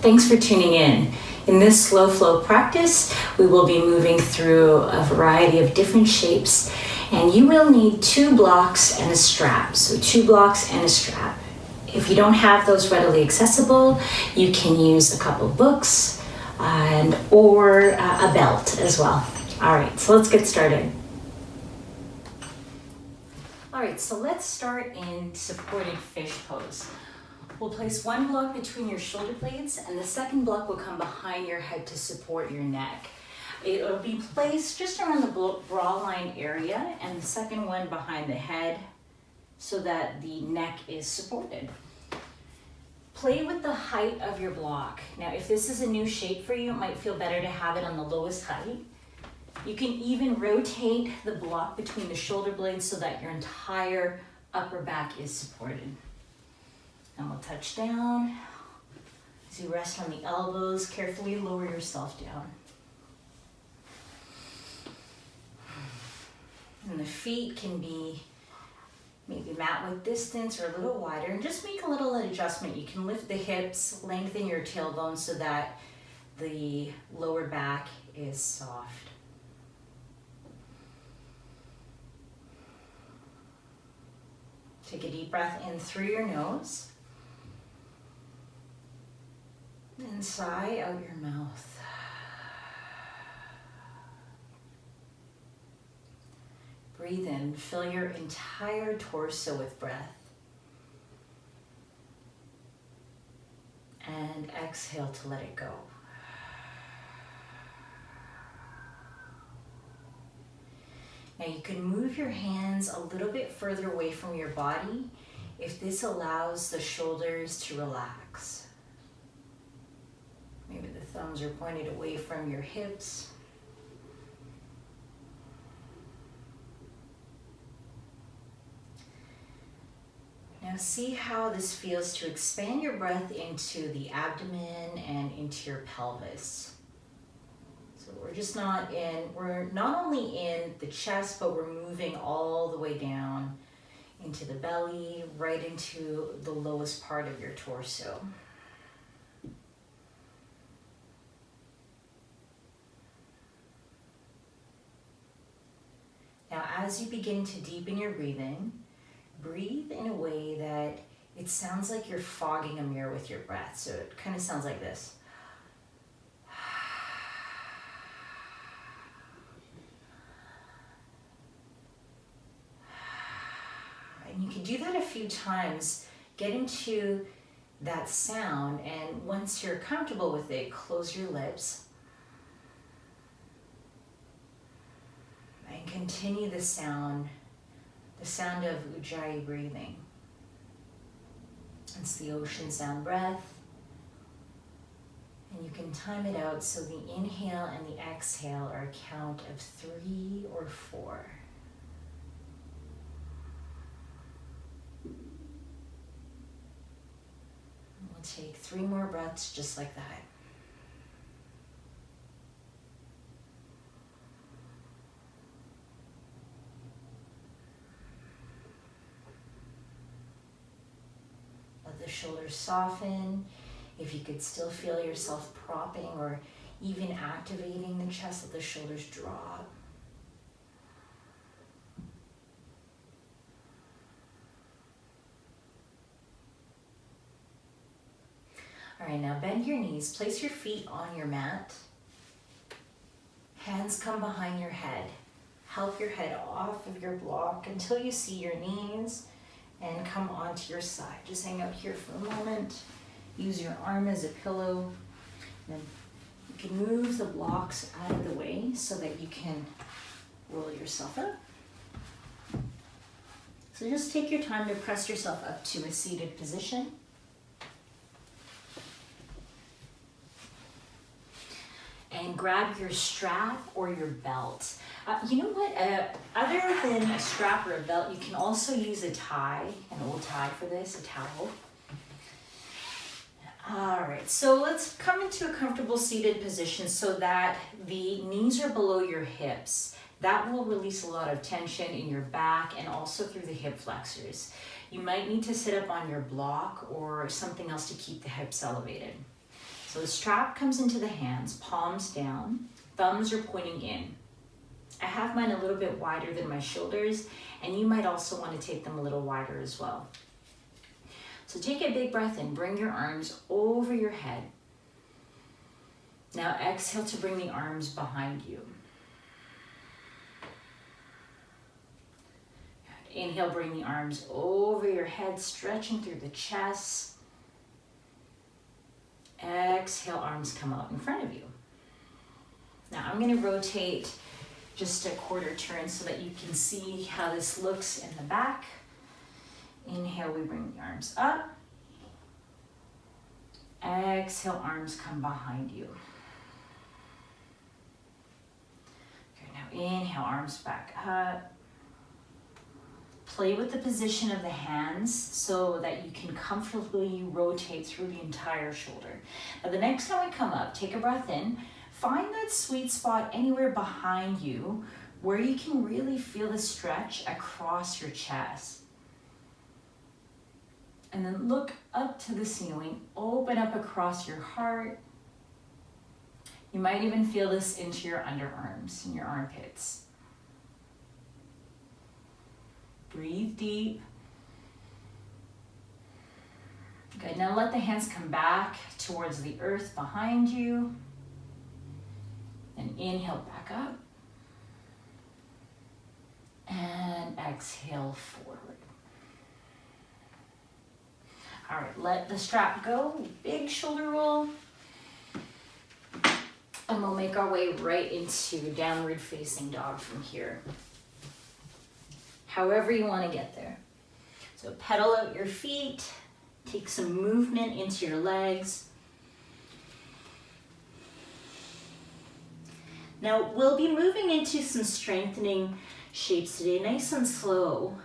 Thanks for tuning in. In this slow flow practice, we will be moving through a variety of different shapes, and you will need 2 blocks and a strap. So 2 blocks and a strap. If you don't have those readily accessible, you can use a couple books or a belt as well. All right, so let's get started. All right, so let's start in supported fish pose. We'll place 1 block between your shoulder blades, and the second block will come behind your head to support your neck. It'll be placed just around the bra line area, and the second one behind the head so that the neck is supported. Play with the height of your block. Now, if this is a new shape for you, it might feel better to have it on the lowest height. You can even rotate the block between the shoulder blades so that your entire upper back is supported. And we'll touch down. As you rest on the elbows, carefully lower yourself down. And the feet can be maybe mat width distance or a little wider, and just make a little adjustment. You can lift the hips, lengthen your tailbone so that the lower back is soft. Take a deep breath in through your nose. And sigh out your mouth. Breathe in, fill your entire torso with breath. And exhale to let it go. Now you can move your hands a little bit further away from your body if this allows the shoulders to relax. Maybe the thumbs are pointed away from your hips. Now see how this feels to expand your breath into the abdomen and into your pelvis. So we're not only in the chest, but we're moving all the way down into the belly, right into the lowest part of your torso. Now, as you begin to deepen your breathing, breathe in a way that it sounds like you're fogging a mirror with your breath. So it kind of sounds like this. And you can do that a few times. Get into that sound, and once you're comfortable with it, close your lips. And continue the sound of Ujjayi breathing. It's the ocean sound breath. And you can time it out so the inhale and the exhale are a count of 3 or 4. And we'll take 3 more breaths just like that. The shoulders soften. If you could still feel yourself propping or even activating the chest, let the shoulders drop. All right, now bend your knees. Place your feet on your mat. Hands come behind your head. Help your head off of your block until you see your knees and come onto your side. Just hang out here for a moment. Use your arm as a pillow. Then you can move the blocks out of the way so that you can roll yourself up. So just take your time to press yourself up to a seated position. And grab your strap or your belt. You know what? Other than a strap or a belt, you can also use a tie, an old tie for this, a towel. All right, so let's come into a comfortable seated position so that the knees are below your hips. That will release a lot of tension in your back and also through the hip flexors. You might need to sit up on your block or something else to keep the hips elevated. So the strap comes into the hands, palms down, thumbs are pointing in. I have mine a little bit wider than my shoulders, and you might also want to take them a little wider as well. So take a big breath in, bring your arms over your head. Now exhale to bring the arms behind you. Inhale, bring the arms over your head, stretching through the chest. Exhale, arms come out in front of you. Now I'm going to rotate just a quarter turn so that you can see how this looks in the back. Inhale, we bring the arms up. Exhale, arms come behind you. Okay, now inhale, arms back up. Play with the position of the hands so that you can comfortably rotate through the entire shoulder. Now the next time we come up, take a breath in. Find that sweet spot anywhere behind you where you can really feel the stretch across your chest. And then look up to the ceiling, open up across your heart. You might even feel this into your underarms and your armpits. Breathe deep. Good, now let the hands come back towards the earth behind you. And inhale back up. And exhale forward. All right, let the strap go, big shoulder roll. And we'll make our way right into downward facing dog from here. However you want to get there. So pedal out your feet, take some movement into your legs. Now we'll be moving into some strengthening shapes today, nice and slow.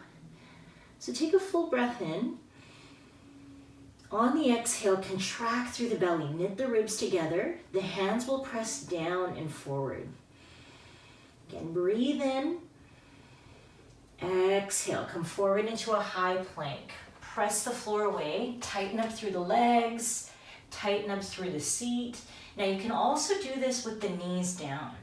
So take a full breath in. On the exhale, contract through the belly, knit the ribs together. The hands will press down and forward. Again, breathe in. Exhale, come forward into a high plank. Press the floor away, tighten up through the legs, tighten up through the seat. Now you can also do this with the knees down.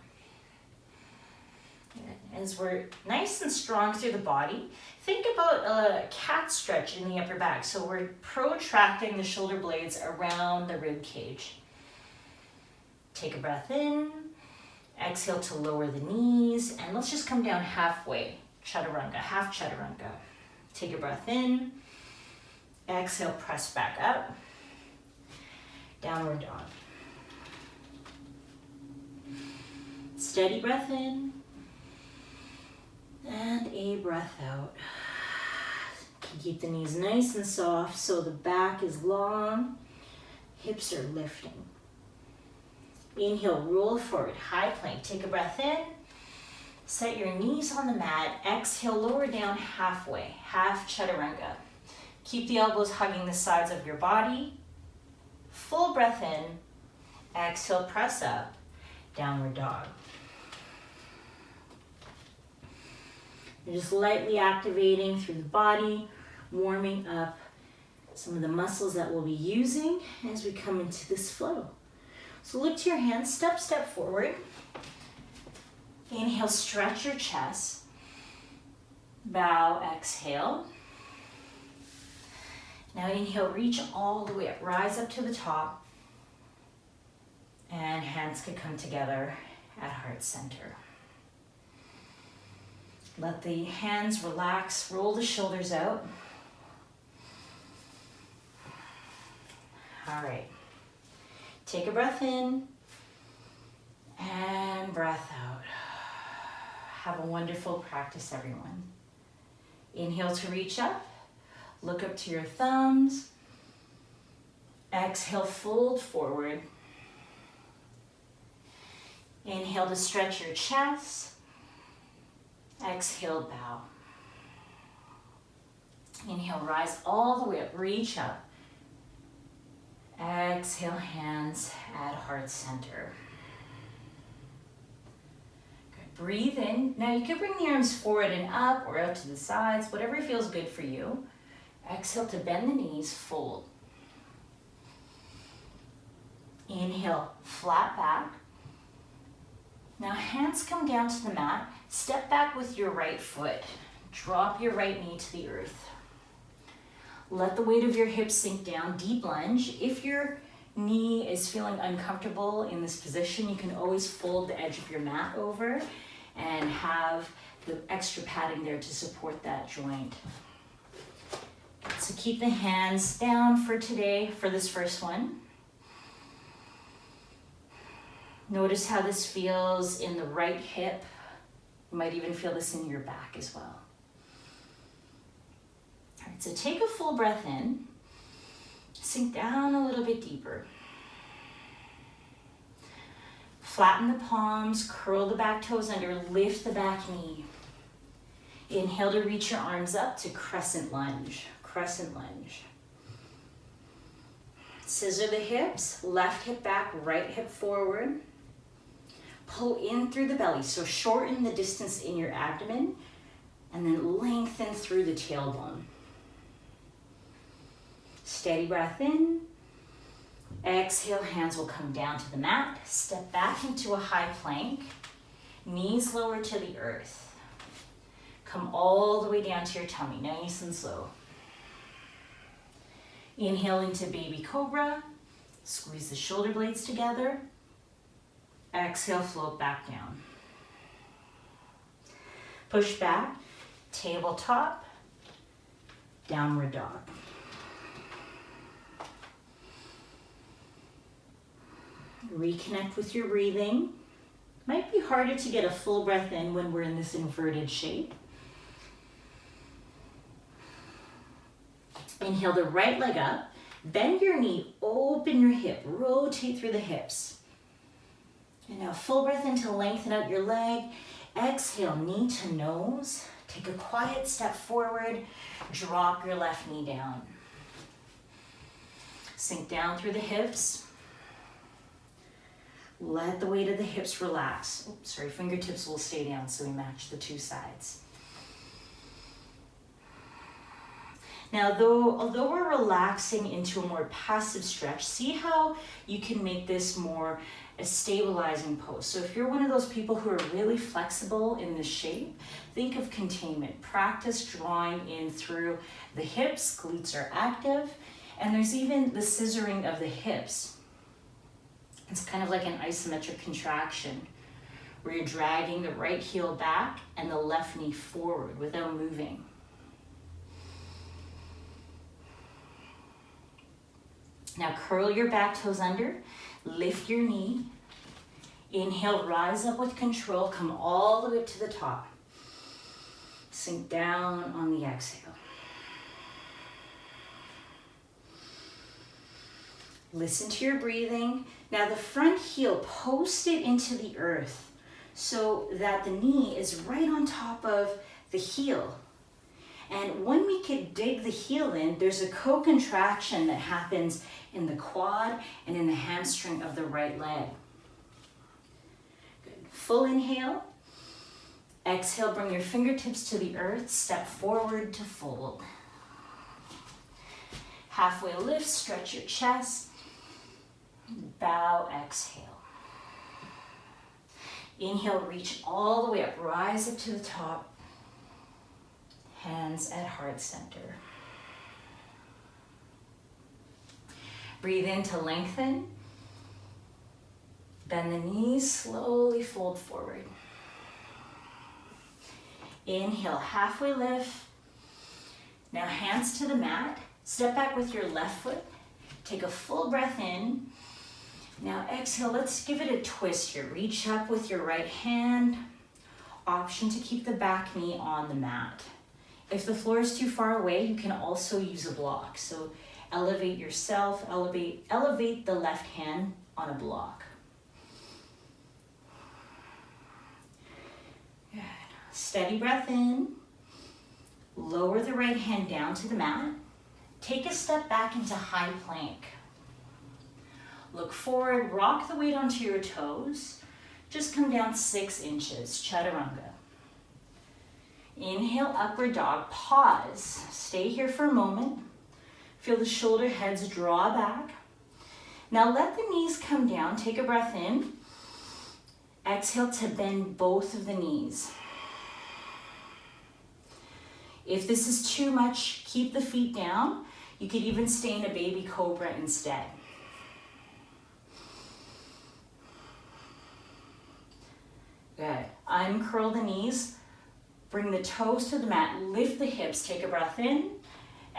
As we're nice and strong through the body, think about a cat stretch in the upper back. So we're protracting the shoulder blades around the rib cage. Take a breath in, exhale to lower the knees, and let's just come down halfway. Chaturanga, half chaturanga. Take a breath in, exhale, press back up. Downward dog. Steady breath in. And a breath out. Keep the knees nice and soft so the back is long, hips are lifting. Inhale, roll forward, high plank. Take a breath in, set your knees on the mat. Exhale, lower down halfway, half chaturanga. Keep the elbows hugging the sides of your body. Full breath in, exhale, press up, downward dog. You're just lightly activating through the body, warming up some of the muscles that we'll be using as we come into this flow. So look to your hands, step forward. Inhale, stretch your chest. Bow, exhale. Now inhale, reach all the way up, rise up to the top. And hands can come together at heart center. Let the hands relax, roll the shoulders out. All right. Take a breath in and breath out. Have a wonderful practice, everyone. Inhale to reach up. Look up to your thumbs. Exhale, fold forward. Inhale to stretch your chest. Exhale, bow. Inhale, rise all the way up, reach up. Exhale, hands at heart center. Good, breathe in. Now you can bring the arms forward and up or out to the sides, whatever feels good for you. Exhale to bend the knees, fold. Inhale, flat back. Now hands come down to the mat. Step back with your right foot. Drop your right knee to the earth. Let the weight of your hips sink down, deep lunge. If your knee is feeling uncomfortable in this position, you can always fold the edge of your mat over and have the extra padding there to support that joint. So keep the hands down for today, for this first one. Notice how this feels in the right hip. You might even feel this in your back as well. All right, so take a full breath in. Sink down a little bit deeper. Flatten the palms, curl the back toes under, lift the back knee. Inhale to reach your arms up to crescent lunge, crescent lunge. Scissor the hips, left hip back, right hip forward. Pull in through the belly, so shorten the distance in your abdomen and then lengthen through the tailbone. Steady breath in. Exhale, hands will come down to the mat. Step back into a high plank. Knees lower to the earth. Come all the way down to your tummy, nice and slow. Inhale into baby cobra. Squeeze the shoulder blades together. Exhale, float back down. Push back, tabletop, downward dog. Reconnect with your breathing. Might be harder to get a full breath in when we're in this inverted shape. Inhale the right leg up. Bend your knee, open your hip, rotate through the hips. And now full breath in to lengthen out your leg. Exhale, knee to nose. Take a quiet step forward. Drop your left knee down. Sink down through the hips. Let the weight of the hips relax. Oops, sorry, fingertips will stay down so we match the two sides. Now, although we're relaxing into a more passive stretch, see how you can make this more a stabilizing pose. So if you're one of those people who are really flexible in this shape, think of containment. Practice drawing in through the hips, glutes are active, and there's even the scissoring of the hips. It's kind of like an isometric contraction where you're dragging the right heel back and the left knee forward without moving. Now curl your back toes under, lift your knee. Inhale, rise up with control, come all the way up to the top. Sink down on the exhale. Listen to your breathing. Now the front heel, post it into the earth so that the knee is right on top of the heel. And when we can dig the heel in, there's a co-contraction that happens in the quad and in the hamstring of the right leg. Good. Full inhale. Exhale, bring your fingertips to the earth. Step forward to fold. Halfway lift, stretch your chest. Bow, exhale. Inhale, reach all the way up. Rise up to the top. Hands at heart center. Breathe in to lengthen. Bend the knees, slowly fold forward. Inhale, halfway lift. Now hands to the mat. Step back with your left foot. Take a full breath in. Now exhale, let's give it a twist here. Reach up with your right hand. Option to keep the back knee on the mat. If the floor is too far away, you can also use a block. So elevate yourself, elevate the left hand on a block. Good. Steady breath in. Lower the right hand down to the mat. Take a step back into high plank. Look forward, rock the weight onto your toes. Just come down 6 inches, chaturanga. Inhale, upward dog, pause. Stay here for a moment. Feel the shoulder heads draw back. Now let the knees come down, take a breath in. Exhale to bend both of the knees. If this is too much, keep the feet down. You could even stay in a baby cobra instead. Good. Uncurl the knees. Bring the toes to the mat. Lift the hips. Take a breath in.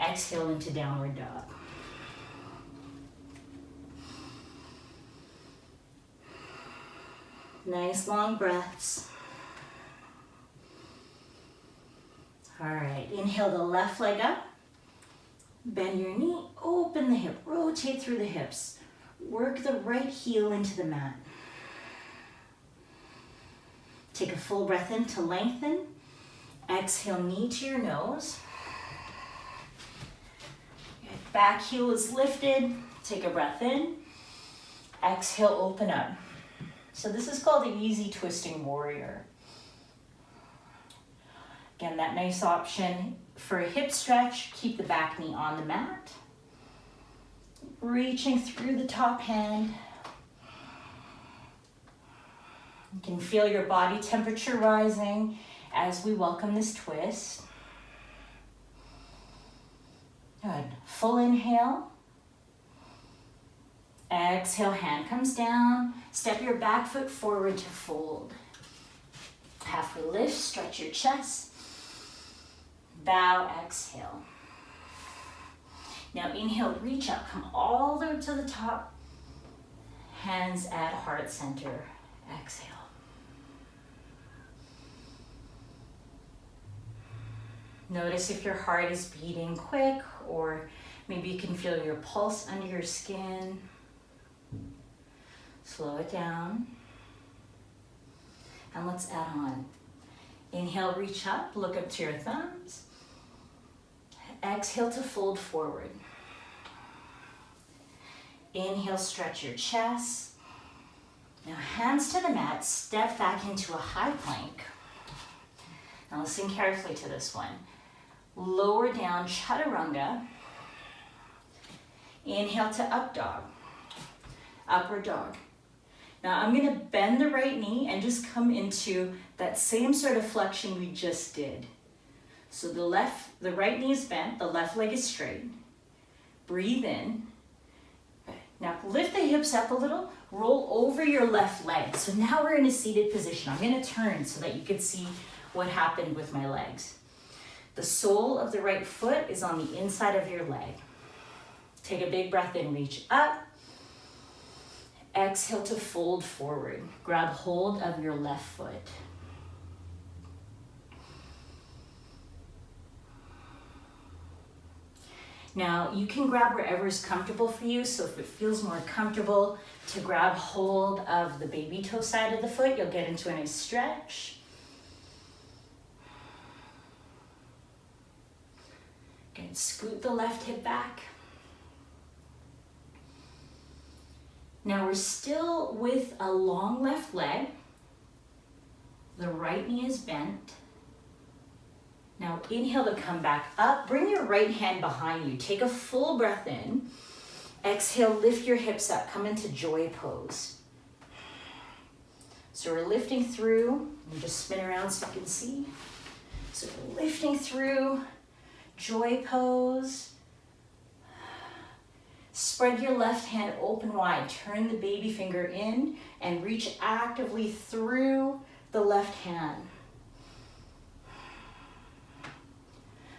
Exhale into downward dog. Nice long breaths. All right, inhale the left leg up. Bend your knee, open the hip, rotate through the hips. Work the right heel into the mat. Take a full breath in to lengthen. Exhale, knee to your nose. Good. Back heel is lifted. Take a breath in. Exhale, open up. So this is called the easy twisting warrior. Again, that nice option for a hip stretch, keep the back knee on the mat. Reaching through the top hand. You can feel your body temperature rising as we welcome this twist. Good. Full inhale. Exhale, hand comes down. Step your back foot forward to fold. Halfway lift, stretch your chest. Bow, exhale. Now inhale, reach up, come all the way to the top. Hands at heart center. Exhale. Notice if your heart is beating quick, or maybe you can feel your pulse under your skin. Slow it down. And let's add on. Inhale, reach up, look up to your thumbs. Exhale to fold forward. Inhale, stretch your chest. Now hands to the mat, step back into a high plank. Now listen carefully to this one. Lower down, chaturanga. Inhale to up dog, upward dog. Now I'm gonna bend the right knee and just come into that same sort of flexion we just did. So the right knee is bent, the left leg is straight. Breathe in. Now lift the hips up a little, roll over your left leg. So now we're in a seated position. I'm gonna turn so that you can see what happened with my legs. The sole of the right foot is on the inside of your leg. Take a big breath in, reach up. Exhale to fold forward. Grab hold of your left foot. Now you can grab wherever is comfortable for you. So if it feels more comfortable to grab hold of the baby toe side of the foot, you'll get into a nice stretch. Good, scoot the left hip back. Now we're still with a long left leg. The right knee is bent. Now inhale to come back up. Bring your right hand behind you. Take a full breath in. Exhale, lift your hips up. Come into joy pose. So we're lifting through. And just spin around so you can see. So we're lifting through, joy pose. Spread your left hand open wide. Turn the baby finger in and reach actively through the left hand.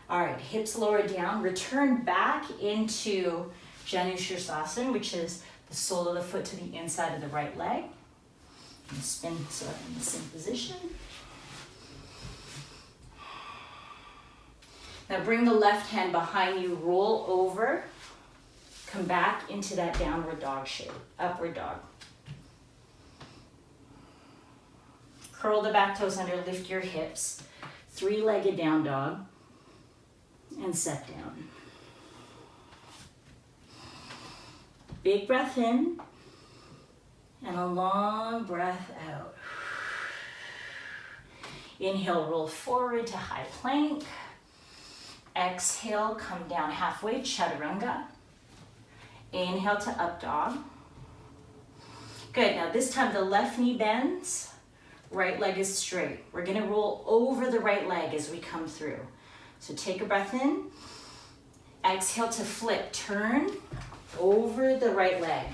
All right, hips lower down. Return back into Janu Sirsasana, which is the sole of the foot to the inside of the right leg. And spin so I'm in the same position. Now bring the left hand behind you, roll over. Come back into that downward dog shape, upward dog. Curl the back toes under, lift your hips. Three-legged down dog. And set down. Big breath in. And a long breath out. Inhale, roll forward to high plank. Exhale, come down halfway, chaturanga. Inhale to up dog. Good, now this time the left knee bends, right leg is straight. We're gonna roll over the right leg as we come through. So take a breath in, exhale to flip, turn over the right leg.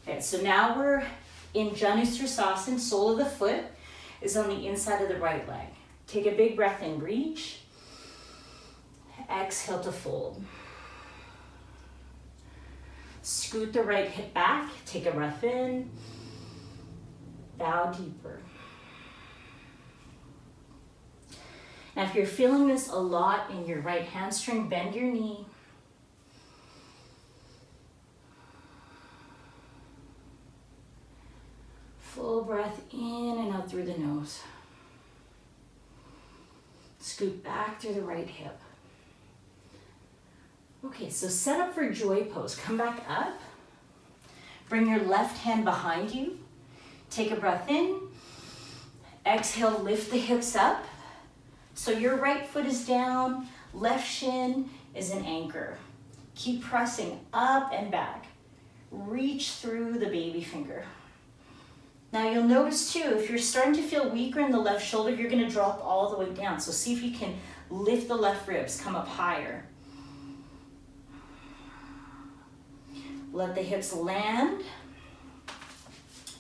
Okay, so now we're in Janushirasana, sole of the foot is on the inside of the right leg. Take a big breath in, reach, exhale to fold. Scoot the right hip back, take a breath in, bow deeper. Now if you're feeling this a lot in your right hamstring, bend your knee. Full breath in and out through the nose. Scoot back through the right hip. Okay, so set up for joy pose. Come back up. Bring your left hand behind you. Take a breath in. Exhale, lift the hips up. So your right foot is down, left shin is an anchor. Keep pressing up and back. Reach through the baby finger. Now you'll notice too, if you're starting to feel weaker in the left shoulder, you're gonna drop all the way down. So see if you can lift the left ribs, come up higher. Let the hips land.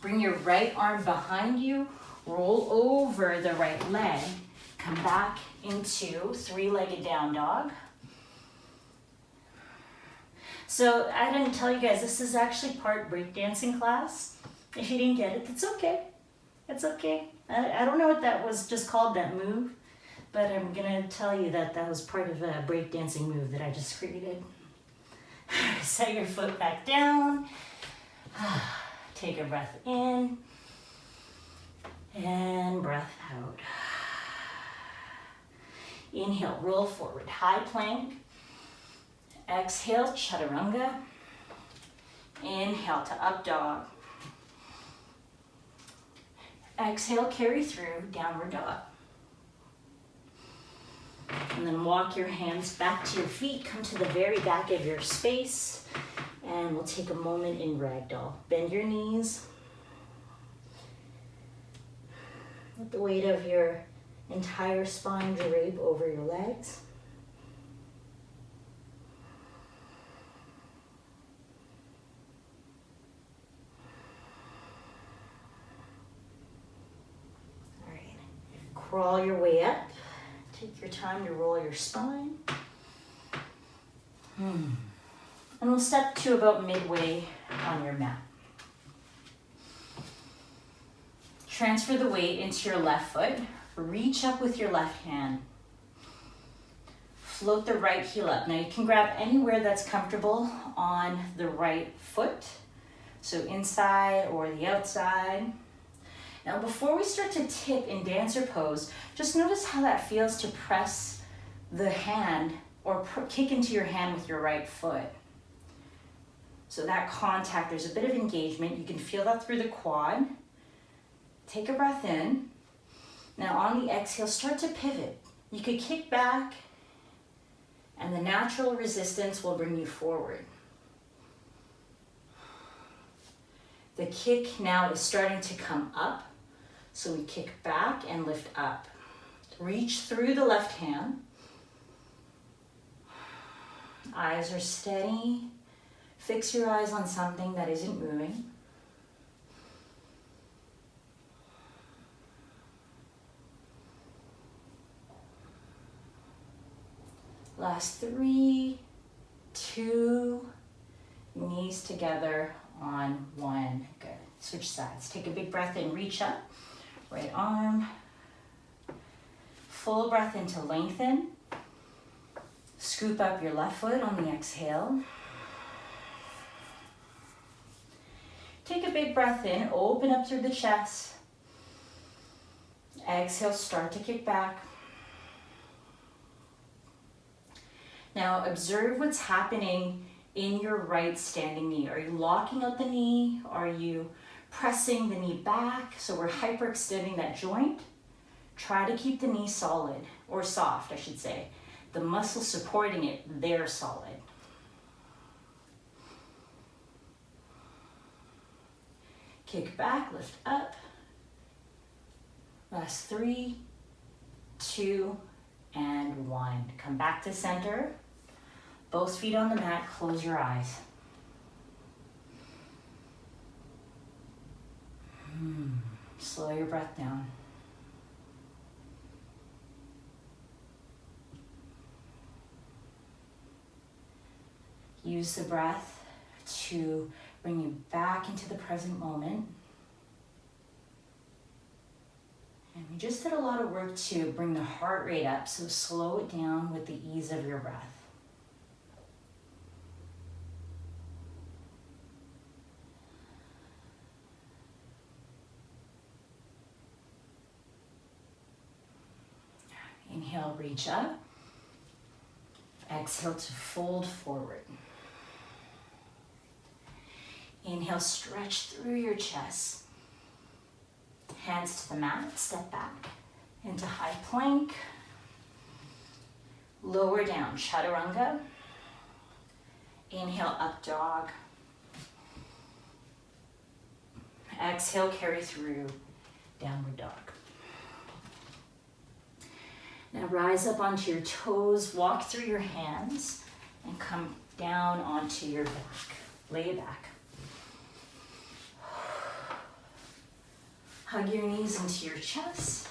Bring your right arm behind you, roll over the right leg, come back into three-legged down dog. So I didn't tell you guys, this is actually part breakdancing class. If you didn't get it, it's okay. It's okay. I don't know what that was just called, that move, but I'm gonna tell you that that was part of a breakdancing move that I just created. Set your foot back down. Take a breath in and breath out. Inhale, roll forward, high plank. Exhale, chaturanga. Inhale to up dog. Exhale, carry through, downward dog. And then walk your hands back to your feet, come to the very back of your space, and we'll take a moment in ragdoll. Bend your knees. Let the weight of your entire spine drape over your legs. All right, crawl your way up. Take your time to roll your spine. And we'll step to about midway on your mat. Transfer the weight into your left foot. Reach up with your left hand. Float the right heel up. Now you can grab anywhere that's comfortable on the right foot. So inside or the outside. Now before we start to tip in dancer pose, just notice how that feels to press the hand or kick into your hand with your right foot. So that contact, there's a bit of engagement. You can feel that through the quad. Take a breath in. Now on the exhale, start to pivot. You could kick back and the natural resistance will bring you forward. The kick now is starting to come up. So we kick back and lift up. Reach through the left hand. Eyes are steady. Fix your eyes on something that isn't moving. Last 3, 2, knees together on 1. Good. Switch sides. Take a big breath in, reach up. Right arm. Full breath in to lengthen. Scoop up your left foot on the exhale. Take a big breath in, open up through the chest. Exhale, start to kick back. Now observe what's happening in your right standing knee. Are you locking out the knee? Are you pressing the knee back? So we're hyperextending that joint. Try to keep the knee solid, or soft, I should say. The muscle supporting it, they're solid. Kick back, lift up. Last 3, 2, and 1. Come back to center. Both feet on the mat, close your eyes. Slow your breath down. Use the breath to bring you back into the present moment. And we just did a lot of work to bring the heart rate up, so slow it down with the ease of your breath. Inhale, reach up. Exhale to fold forward. Inhale, stretch through your chest. Hands to the mat, step back into high plank. Lower down, chaturanga. Inhale, up dog. Exhale, carry through downward dog. Now rise up onto your toes, walk through your hands, and come down onto your back. Lay it back. Hug your knees into your chest.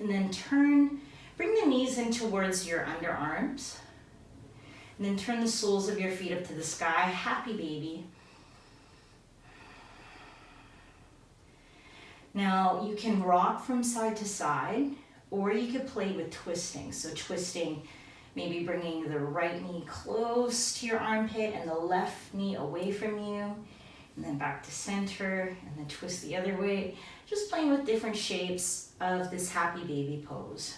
And then bring the knees in towards your underarms. And then turn the soles of your feet up to the sky, happy baby. Now you can rock from side to side, or you could play with twisting. So twisting, maybe bringing the right knee close to your armpit and the left knee away from you, and then back to center, and then twist the other way. Just playing with different shapes of this happy baby pose.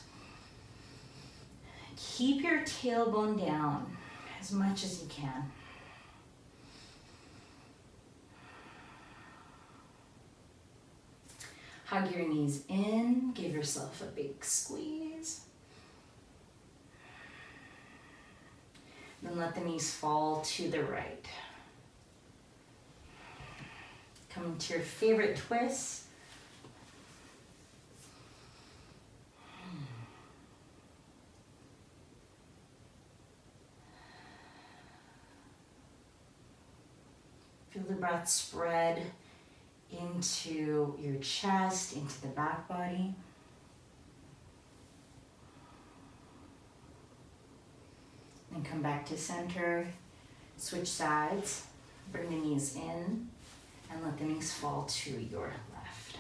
Keep your tailbone down as much as you can. Hug your knees in, give yourself a big squeeze. Then let the knees fall to the right. Come to your favorite twist. Feel the breath spread into your chest, into the back body. Then come back to center, switch sides, bring the knees in, and let the knees fall to your left.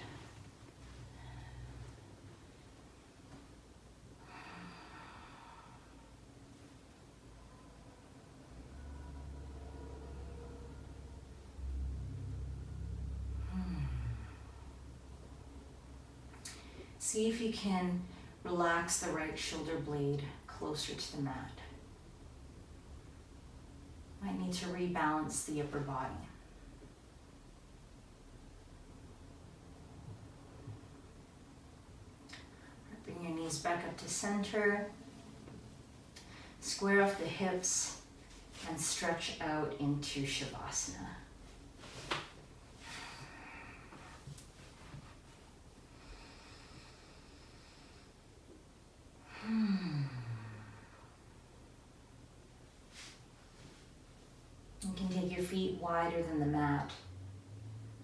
See if you can relax the right shoulder blade closer to the mat. Might need to rebalance the upper body. Bring your knees back up to center. Square off the hips and stretch out into Shavasana. You can take your feet wider than the mat.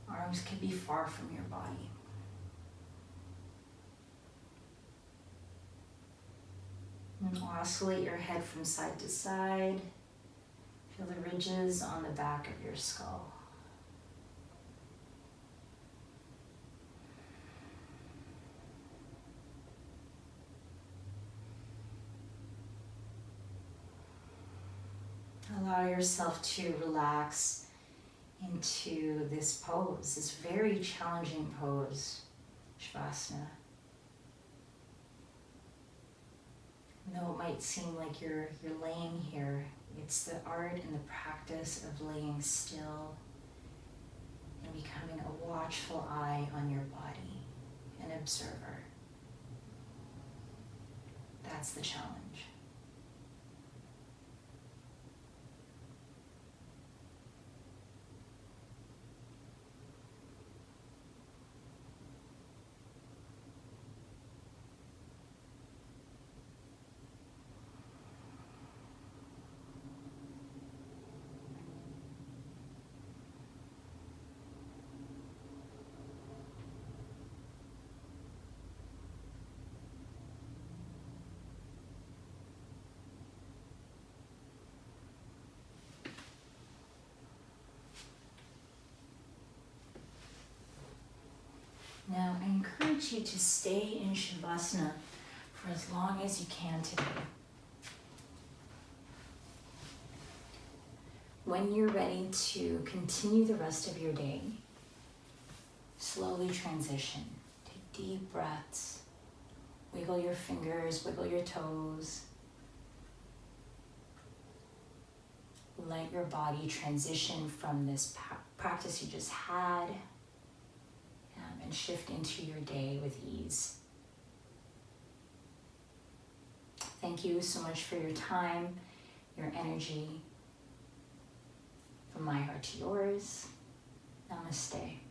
Arms can be far from your body. And oscillate your head from side to side. Feel the ridges on the back of your skull. Allow yourself to relax into this pose, this very challenging pose, Shavasana. Though it might seem like you're laying here, it's the art and the practice of laying still and becoming a watchful eye on your body, an observer. That's the challenge. Now, I encourage you to stay in Shavasana for as long as you can today. When you're ready to continue the rest of your day, slowly transition. Take deep breaths. Wiggle your fingers, wiggle your toes. Let your body transition from this practice you just had and shift into your day with ease. Thank you so much for your time, your energy. From my heart to yours, namaste.